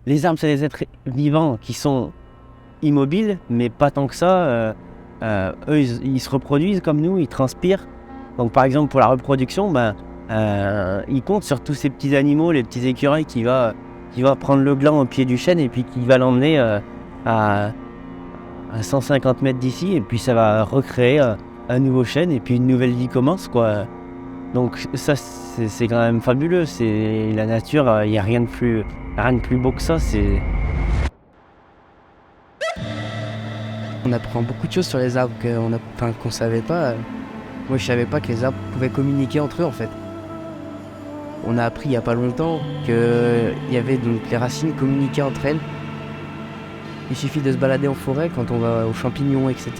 Les arbres, c'est des êtres vivants qui sont immobiles, mais pas tant que ça. Eux, ils se reproduisent comme nous, ils transpirent. Donc par exemple, pour la reproduction, ils comptent sur tous ces petits animaux, les petits écureuils qui va prendre le gland au pied du chêne et puis qui va l'emmener à 150 mètres d'ici, et puis ça va recréer un nouveau chêne et puis une nouvelle vie commence, quoi. Donc ça, c'est quand même fabuleux. C'est la nature, il n'y a rien de plus beau que ça. On apprend beaucoup de choses sur les arbres qu'on savait pas. Moi, je savais pas que les arbres pouvaient communiquer entre eux, en fait. On a appris il y a pas longtemps que les racines communiquaient entre elles. Il suffit de se balader en forêt quand on va aux champignons, etc.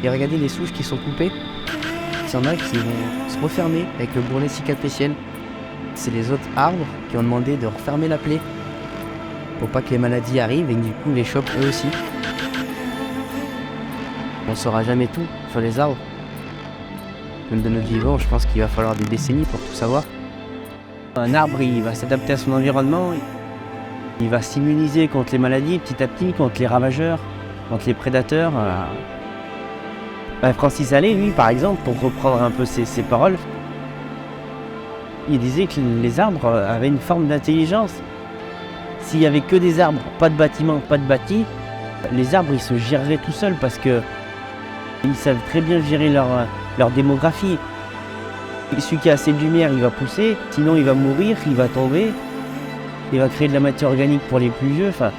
Et regarder les souches qui sont coupées. Il y en a qui vont se refermer avec le bourrelet cicatriciel. C'est les autres arbres qui ont demandé de refermer la plaie pour pas que les maladies arrivent et que du coup les chopent eux aussi. On saura jamais tout sur les arbres. Même de notre vivant, je pense qu'il va falloir des décennies pour tout savoir. Un arbre, il va s'adapter à son environnement. Il va s'immuniser contre les maladies petit à petit, contre les ravageurs, contre les prédateurs. Francis Allais, lui, par exemple, pour reprendre un peu ses paroles, il disait que les arbres avaient une forme d'intelligence. S'il n'y avait que des arbres, pas de bâtiments, pas de bâtis, les arbres ils se géreraient tout seuls parce que ils savent très bien gérer leur démographie. Celui qui a assez de lumière, il va pousser, sinon il va mourir, il va tomber, il va créer de la matière organique pour les plus vieux. Enfin,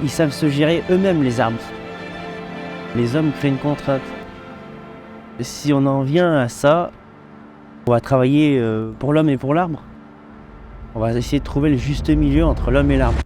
ils savent se gérer eux-mêmes, les arbres. Les hommes créent une contrainte. Si on en vient à ça, on va travailler pour l'homme et pour l'arbre. On va essayer de trouver le juste milieu entre l'homme et l'arbre.